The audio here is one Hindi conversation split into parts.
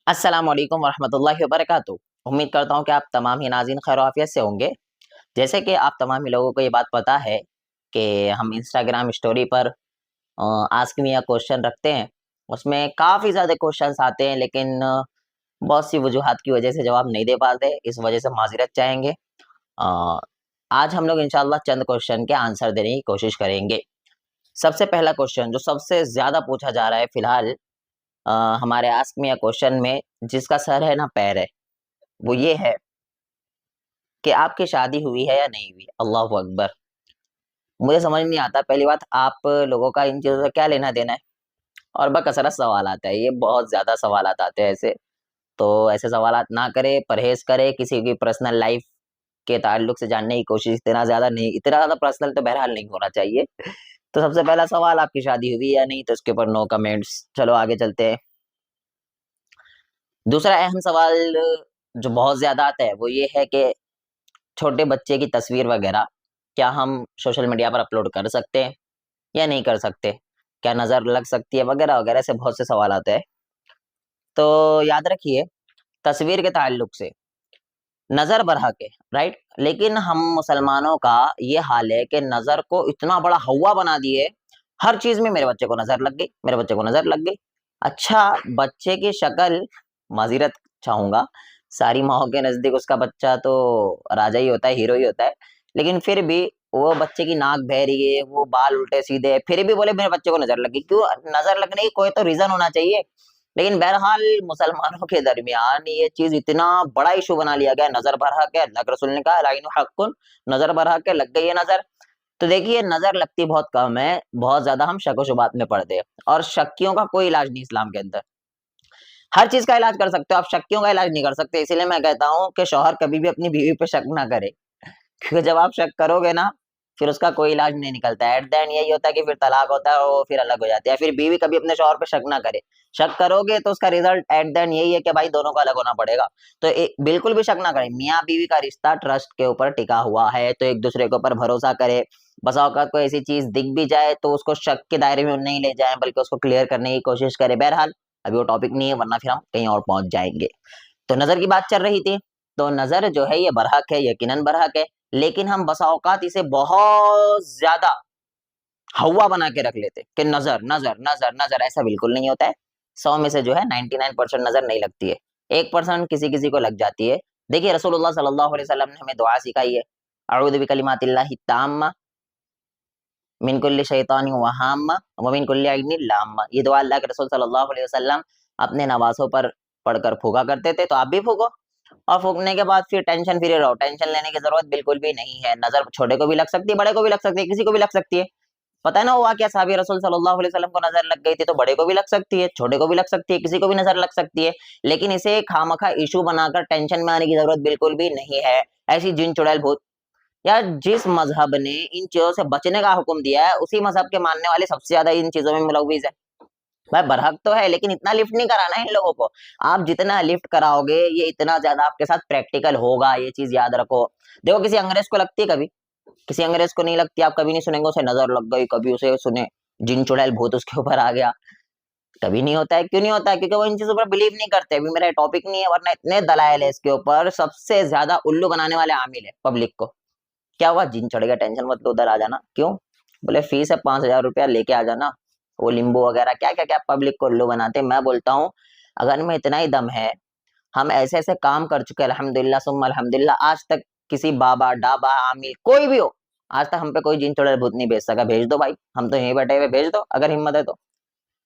अस्सलाम वालेकुम वरहमतुल्लाहि वबरकातुहू। उम्मीद करता हूँ कि आप तमाम ही नाज़रीन खैर आफियत से होंगे। जैसे कि आप तमाम ही लोगों को ये बात पता है कि हम इंस्टाग्राम स्टोरी पर आस्क मी अ क्वेश्चन रखते हैं। उसमें काफ़ी ज़्यादा क्वेश्चंस आते हैं, लेकिन बहुत सी वजूहात की वजह से जवाब नहीं दे पाते। इस वजह से माज़िरत चाहेंगे। अ, आज हम लोग इंशाअल्लाह चंद क्वेश्चन के आंसर देने की कोशिश करेंगे। सबसे पहला क्वेश्चन जो सबसे ज़्यादा पूछा जा रहा है फ़िलहाल अ, हमारे आस्क मी अ क्वेश्चन में, जिसका सर है ना पैर है, वो ये है कि आपकी शादी हुई है या नहीं हुई? अल्लाहू अकबर! मुझे समझ नहीं आता, पहली बात आप लोगों का इन चीज़ों से क्या लेना-देना है? और बकसरत सवाल आता है, ये बहुत ज़्यादा सवालात आते हैं ऐसे। तो ऐसे सवालात ना करें, परहेज़ करें, किसी की पर्सनल लाइफ़ के ताल्लुक से जानने की कोशिश इतना ज़्यादा पर्सनल तो बहरहाल नहीं होना चाहिए। तो सबसे पहला सवाल, आपकी शादी हुई है या नहीं? तो इसके ऊपर नो कमेंट्स। चलो आगे चलते हैं। दूसरा अहम सवाल जो बहुत ज़्यादा आता है, वो ये है कि छोटे बच्चे की तस्वीर वगैरह क्या हम सोशल मीडिया पर अपलोड कर सकते हैं या नहीं कर सकते? क्या नज़र लग सकती है वगैरह, वगैरह ऐसे बहुत से सवाल आते हैं। तो याद रखिए, तस्वीर के ताल्लुक से नज़र बढ़ा के, राइट? लेकिन हम मुसलमानों का ये हाल है कि नज़र को इतना बड़ा हौवा बना दिए, हर चीज़ में मेरे बच्चे को नज़र लग गई, मेरे बच्चे को नज़र लग गई। अच्छा, बच्चे की शक्ल, माज़िरत चाहूँगा, सारी माँओं के नज़दीक उसका बच्चा तो राजा ही होता है, हीरो ही होता है। लेकिन फिर भी वो बच्चे की नाक बह रही है, वो बाल उल्टे-सीधे, फिर भी बोले मेरे बच्चे को नज़र लग गई। क्यों नज़र लगने की कोई तो रीज़न होना चाहिए। लेकिन बहरहाल मुसलमानों के दरमियान ये चीज़ इतना बड़ा इश्यू बना लिया गया है, नज़र बढ़ा के, अल्लाह के रसूल ने कहा अल-ऐनु हक़्क़ुन, नज़र बढ़ा के लग गई है नज़र। तो देखिए, नज़र लगती बहुत कम है, बहुत ज़्यादा हम शक व शुबहात में पड़ते हैं, और शक्कियों का कोई इलाज नहीं इस्लाम के अंदर। हर चीज़ का इलाज कर सकते हो, आप शक्कियों का इलाज नहीं कर सकते। इसीलिए मैं कहता हूँ कि शौहर कभी भी अपनी बीवी पे शक ना करे। क्योंकि जब आप शक करोगे ना, फिर उसका कोई इलाज नहीं निकलता है। एट द एंड यही होता है कि फिर तलाक होता है और वो फिर अलग हो जाते हैं। फिर बीवी कभी अपने शौहर पे शक ना करे। शक करोगे तो उसका रिज़ल्ट एट द एंड यही है कि भाई दोनों को अलग होना पड़ेगा। तो बिल्कुल भी शक ना करें। मियाँ-बीवी का रिश्ता ट्रस्ट के ऊपर टिका हुआ है, तो एक-दूसरे के ऊपर भरोसा करें। बसा औकात कोई ऐसी चीज़ दिख भी जाए तो उसको शक के दायरे में नहीं ले जाएँ, बल्कि उसको क्लियर करने की कोशिश करें। बहरहाल अभी वो टॉपिक नहीं है, वरना फिर हम कहीं और पहुँच जाएँगे। तो नज़र की बात चल रही थी, तो नज़र जो है ये बरहक है, यकीनन बरहक है, लेकिन हम बसा औकात इसे बहुत ज़्यादा हौवा बना के रख लेते कि नज़र, नज़र, नज़र, नज़र, ऐसा बिल्कुल नहीं होता है। 100 में से जो है 99% नज़र नहीं लगती है। 1% किसी-किसी को लग जाती है। देखिए, रसूलुल्लाह सल्लल्लाहु अलैहि वसल्लम ने हमें दुआ सिखाई है, अऊज़ु बिकलिमातिल्लाहि ताम्मा मिन कुल्ली शैतानिन व हाम्मा व मिन कुल्ली ऐनिन लाम्मा। ये दुआ अल्लाह के रसूल सल्लल्लाहु अलैहि वसल्लम अपने नवाज़ों पर पढ़कर फूँका करते थे, तो आप भी फूँको। और फूँकने के बाद फिर टेंशन फ्री रहो, टेंशन लेने की ज़रूरत बिल्कुल भी नहीं है। नज़र छोटे को भी लग सकती है, बड़े को भी लग सकती है, किसी को भी लग सकती है। पता है ना वो वाक़या, साहबी रसूल सल्लल्लाहु अलैहि वसल्लम को नज़र लग गई थी, तो बड़े को भी लग सकती है, छोटे को भी लग सकती है, किसी को भी नज़र लग सकती है। लेकिन इसे खामखा इश्यू बनाकर टेंशन में आने की ज़रूरत बिल्कुल भी नहीं है। ऐसी जिन चुड़ैल भूत, यार जिस मज़हब ने इन चीज़ों से बचने का हुक्म दिया है, उसी मज़हब के मानने वाले सबसे ज़्यादा इन चीज़ों में मुलव्विज़ है। भाई बरहक तो है, लेकिन इतना लिफ्ट नहीं कराना है इन लोगों को। आप जितना लिफ्ट कराओगे, ये इतना ज़्यादा आपके साथ प्रैक्टिकल होगा, ये चीज़ याद रखो। देखो, किसी अंग्रेज़ को लगती है कभी? किसी अंग्रेज़ को नहीं लगती, आप कभी नहीं सुनेंगे उसे नज़र लग गई, कभी उसे सुने जिन चुड़ैल भूत उसके ऊपर आ गया, कभी नहीं होता है। क्यों नहीं होता है? क्योंकि वो इन चीज़ों पर बिलीव नहीं करते। अभी मेरा टॉपिक नहीं है, वरना इतने दलाइल है इसके ऊपर, सबसे ज़्यादा उल्लू बनाने वाले आमिल है पब्लिक को। क्या हुआ? जिन चढ़ गया, टेंशन मत लो, उधर आ जाना। क्यों? बोले फीस है 5,000 रुपया, लेके आ जाना। वो लींबू वगैरह क्या-क्या-क्या पब्लिक को उल्लू बनाते हैं। मैं बोलता हूँ, अगर में इतना ही दम है, हम ऐसे-ऐसे काम कर चुके हैं अल्हम्दुलिल्लाह सुम्मा अल्हम्दुलिल्लाह, आज तक किसी बाबा, डाबा, आमिल कोई भी हो, आज तक हम पे कोई जिन चुड़ैल भूत नहीं भेज सका। भेज दो भाई, हम तो यहीं बैठे हुए, भेज दो अगर हिम्मत है तो।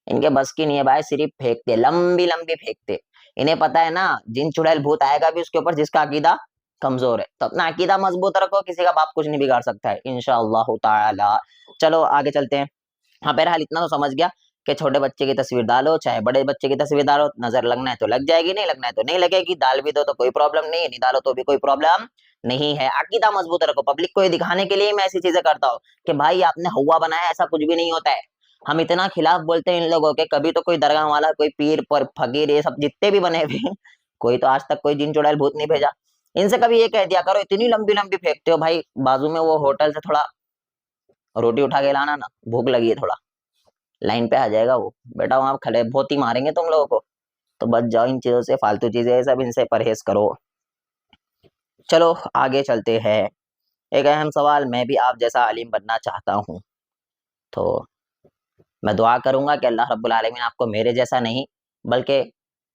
इनके बस की नहीं है भाई, सिर्फ फेंकते, लंबी-लंबी फेंकते। इन्हें पता है ना, जिन चुड़ैल भूत आएगा भी उसके ऊपर जिसका अकीदा कमज़ोर है। तो अपना अकीदा मज़बूत रखो, किसी का बाप कुछ नहीं बिगाड़ सकता है, इंशाअल्लाहु ताला। चलो आगे चलते हैं। हाँ, बहरहाल इतना तो समझ गया कि छोटे बच्चे की तस्वीर डालो, चाहे बड़े बच्चे की तस्वीर डालो, नज़र लगना है तो लग जाएगी, नहीं लगना है तो नहीं लगेगी। डाल भी दो तो कोई प्रॉब्लम नहीं है, नहीं डालो तो भी कोई प्रॉब्लम नहीं है। अकीदा मज़बूत रखो। पब्लिक को ये दिखाने के लिए मैं ऐसी चीज़ें करता हूँ कि भाई आपने हौवा बनाया है, ऐसा कुछ भी नहीं होता है। हम इतना खिलाफ बोलते हैं इन लोगों के, कभी तो कोई दरगाह वाला, कोई पीर पर फकीर, ये सब जितने भी बने हुए हैं, कोई तो आज तक कोई जिन चुड़ैल भूत नहीं भेजा। इनसे कभी ये कह दिया करो, इतनी लंबी-लंबी फेंकते हो भाई, बाजू में वो होटल से थोड़ा रोटी उठा के लाना ना, भूख लगी है थोड़ा। लाइन पे आ जाएगा वो, बेटा वहाँ खड़े बहुत ही मारेंगे तुम लोगों को। तो बच जाओ इन चीज़ों से, फालतू चीज़ें सब इनसे परहेज करो। चलो आगे चलते हैं। एक अहम सवाल, मैं भी आप जैसा आलिम बनना चाहता हूँ, तो मैं दुआ करूंगा कि अल्लाह रब्बुल आलमीन आपको मेरे जैसा नहीं बल्कि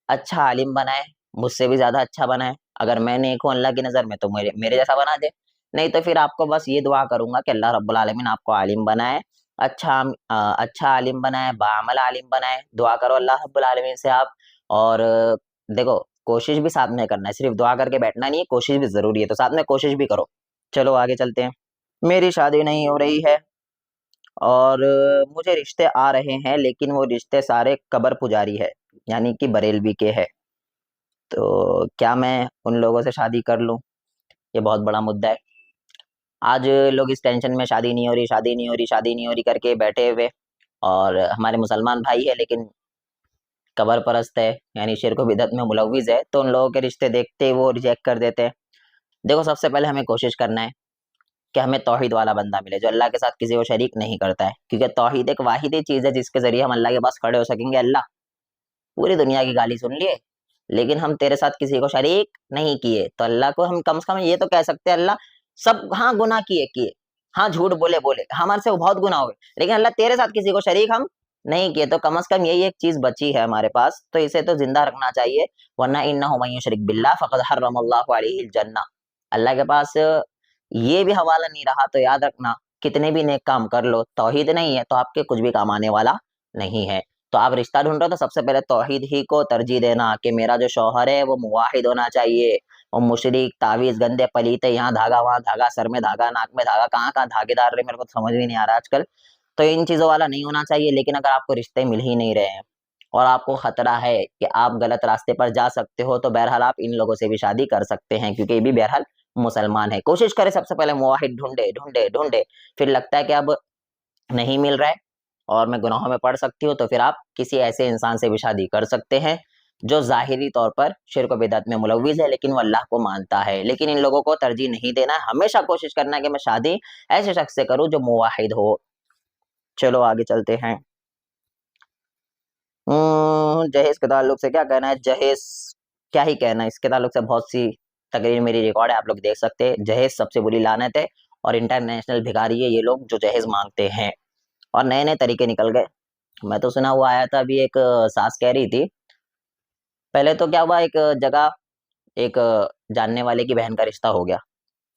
अच्छा आलिम बनाए, मुझसे भी ज़्यादा अच्छा बनाए। अगर मैं नेक हूँ अल्लाह की नज़र में तो मेरे मेरे जैसा बना दे, नहीं तो फिर आपको बस ये दुआ करूंगा कि अल्लाह रब्बुल आलमीन आपको आलिम बनाए, अच्छा आलिम बनाए, बाअमल आलिम बनाए। दुआ करो अल्लाह रब्बुल आलमीन से आप। और देखो, कोशिश भी साथ में करना है, सिर्फ दुआ करके बैठना नहीं है, कोशिश भी ज़रूरी है, तो साथ में कोशिश भी करो। चलो आगे चलते हैं। मेरी शादी नहीं हो रही है और मुझे रिश्ते आ रहे हैं, लेकिन वो रिश्ते सारे कब्र पुजारी है, यानी कि बरेलवी के है। तो क्या मैं उन लोगों से शादी कर लूं? ये बहुत बड़ा मुद्दा है। आज लोग इस टेंशन में शादी नहीं हो रही, शादी नहीं हो रही, शादी नहीं हो रही करके बैठे हुए, और हमारे मुसलमान भाई है लेकिन कब्र परस्त है, यानी शिर्क व बिदअत में मुलव्विस है, तो उन लोगों के रिश्ते देखते ही वो रिजेक्ट कर देते हैं। देखो, सबसे पहले हमें कोशिश करना है कि हमें तौहीद वाला बंदा मिले जो अल्लाह के साथ किसी को शरीक नहीं करता है, क्योंकि तौहीद एक वाहिद चीज़ है जिसके जरिए हम अल्लाह के पास खड़े हो सकेंगे। अल्लाह, पूरी दुनिया की गाली सुन लिए लेकिन हम तेरे साथ किसी को शरीक नहीं किए, तो अल्लाह को हम कम से कम ये तो कह सकते हैं, अल्लाह सब हाँ गुनाह किए किए, हाँ झूठ बोले बोले, हमारे से बहुत गुनाह हुए, लेकिन अल्लाह तेरे साथ किसी को शरीक हम नहीं किए, तो कम से कम यही एक चीज बची है हमारे पास, तो इसे तो जिंदा रखना चाहिए। वरना इन्नहु मन युशरिक बिल्लाह फक़द हर्रमल्लाहु अलैहिल जन्नह। अल्लाह के पास ये भी हवाला नहीं रहा तो याद रखना, कितने भी नेक काम कर लो, तौहीद नहीं है तो आपके कुछ भी काम आने वाला नहीं है। तो आप रिश्ता ढूंढ रहे हो तो सबसे पहले तौहीद ही को तरजीह देना कि मेरा जो शौहर है वो मुवाहिद होना चाहिए। और मुशरिक, तावीज, गंदे पलीते, यहाँ धागा वहां धागा, सर में धागा, नाक में धागा, कहाँ कहाँ धागेदार रहे, मेरे को तो समझ भी नहीं आ रहा आजकल। तो इन चीजों वाला नहीं होना चाहिए। लेकिन अगर आपको रिश्ते मिल ही नहीं रहे हैं और आपको खतरा है कि आप गलत रास्ते पर जा सकते हो, तो बहरहाल आप इन लोगों से भी शादी कर सकते हैं, क्योंकि ये भी बहरहाल मुसलमान है। कोशिश करें सबसे पहले मुवाहिद ढूंढे ढूंढे ढूंढे, फिर लगता है कि अब नहीं मिल रहा है और मैं गुनाहों में पड़ सकती हूँ, तो फिर आप किसी ऐसे इंसान से भी शादी कर सकते हैं जो जाहिरी तौर पर शिर्क व बिदअत में मुलव्विस है लेकिन वो अल्लाह को मानता है। लेकिन इन लोगों को तरजीह नहीं देना है, हमेशा कोशिश करना है कि मैं शादी ऐसे शख्स से करूं जो मुवाहिद हो। चलो आगे चलते हैं। जहेज के ताल्लुक से क्या कहना है? जहेज क्या ही कहना है, इसके ताल्लुक से बहुत सी तकरीर मेरी रिकॉर्ड है, आप लोग देख सकते हैं। जहेज सबसे बुरी लानत है और इंटरनेशनल भिखारी है ये लोग जो जहेज मांगते हैं, और नए नए तरीके निकल गए। मैं तो सुना हुआ आया था अभी, एक सास कह रही थी, पहले तो क्या हुआ, एक जगह एक जानने वाले की बहन का रिश्ता हो गया,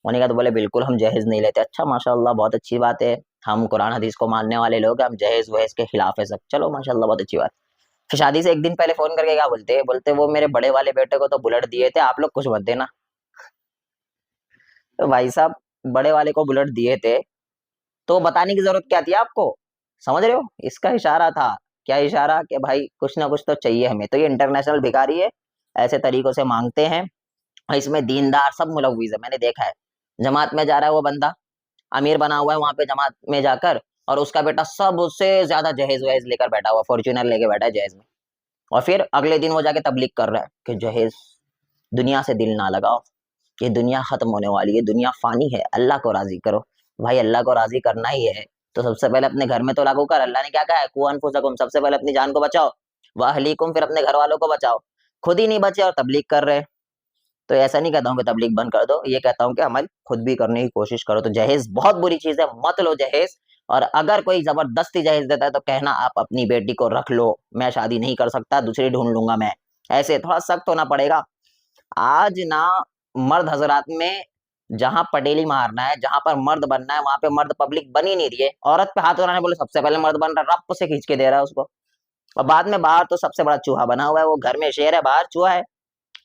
उन्होंने कहा तो बोले बिल्कुल हम जहेज नहीं लेते। अच्छा माशाल्लाह, बहुत अच्छी बात है, हम कुरान हदीस को मानने वाले लोग हैं, हम जहेज वहेज के खिलाफ है सब, चलो माशाल्लाह बहुत अच्छी बात। फिर शादी से एक दिन पहले फोन करके क्या बोलते हैं, बोलते वो मेरे बड़े वाले बेटे को तो बुलेट दिए थे, आप लोग कुछ मत देना। तो भाई साहब, बड़े वाले को बुलेट दिए थे तो बताने की जरूरत क्या थी आपको? समझ रहे हो, इसका इशारा था। क्या इशारा? कि भाई कुछ ना कुछ तो चाहिए हमें। तो ये इंटरनेशनल भिखारी है, ऐसे तरीकों से मांगते हैं, और इसमें दीनदार सब मुलव्विस है, मैंने देखा है। जमात में जा रहा है वो बंदा, अमीर बना हुआ है वहां पे जमात में जाकर, और उसका बेटा सबसे ज्यादा जहेज वहेज लेकर बैठा हुआ, फॉर्च्यूनर लेके बैठा है जहेज में, और फिर अगले दिन वो जाके तबलीग कर रहा है कि जहेज, दुनिया से दिल ना लगाओ, ये दुनिया खत्म होने वाली है, दुनिया फानी है, अल्लाह को राजी करो। भाई अल्लाह को राजी करना ही है तो सबसे पहले अपने घर में तो लागू कर। अल्लाह ने क्या कहा है, कू अनफुसकुम, सबसे पहले अपनी जान को बचाओ, व अहलीकुम, फिर अपने घर वालों को बचाओ। खुद ही नहीं बचे और तबलीग कर रहे। तो ऐसा नहीं कहता हूँ कि तबलीग बंद कर दो, ये कहता हूँ कि हमारी खुद भी करने की कोशिश करो। तो जहेज बहुत बुरी चीज है, मत लो जहेज। और अगर कोई जबरदस्ती जहेज देता है तो कहना आप अपनी बेटी को रख लो, मैं शादी नहीं कर सकता, दूसरी ढूंढ लूंगा मैं। ऐसे थोड़ा सख्त होना पड़ेगा। आज ना मर्द हजरात में जहां पटेली मारना है, जहां पर मर्द बनना है, वहां पे मर्द पब्लिक बन ही नहीं रही है। औरत पे हाथ उठाने बोले सबसे पहले मर्द बन रहा है, रप से खींच के दे रहा है उसको, और बाद में बाहर तो सबसे बड़ा चूहा बना हुआ है, वो घर में शेर है बाहर चूहा है।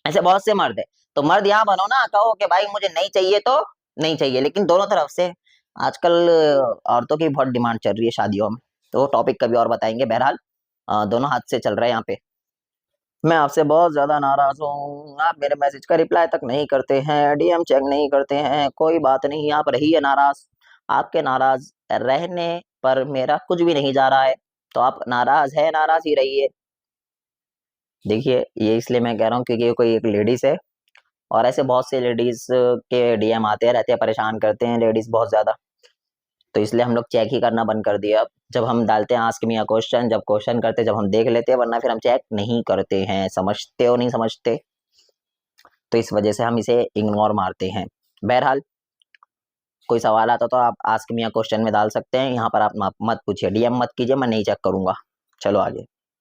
ऐसे बहुत से मर्द है। तो मर्द यहाँ बनो ना, कहो कि भाई मुझे नहीं चाहिए तो नहीं चाहिए, लेकिन दोनों तरफ से। आजकल औरतों की बहुत डिमांड चल रही है शादियों में, तो टॉपिक कभी और बताएंगे। बहरहाल दोनों हाथ से चल रहा है यहाँ पे। मैं आपसे बहुत ज्यादा नाराज हूँ, आप मेरे मैसेज का रिप्लाई तक नहीं करते हैं, डीएम चेक नहीं करते हैं। कोई बात नहीं, आप रहिए नाराज, आपके नाराज रहने पर मेरा कुछ भी नहीं जा रहा है, तो आप नाराज है, नाराज ही रहिए। देखिए, ये इसलिए मैं कह रहा हूँ क्योंकि ये कोई एक लेडीज है, और ऐसे बहुत से लेडीज के डीएम आते रहते हैं, परेशान करते हैं लेडीज बहुत ज्यादा। तो इसलिए हम लोग चेक ही करना बंद कर दिया। अब जब हम डालते हैं आस्क मी अ क्वेश्चन, जब क्वेश्चन करते जब हम देख लेते हैं, वरना फिर हम चेक नहीं करते हैं, समझते हो नहीं समझते, तो इस वजह से हम इसे इग्नोर मारते हैं। बहरहाल कोई सवाल आता तो आप आस्क मी अ क्वेश्चन में डाल सकते हैं, यहाँ पर आप मत पूछिए, डीएम मत कीजिए, मैं नहीं चेक करूंगा। चलो आगे।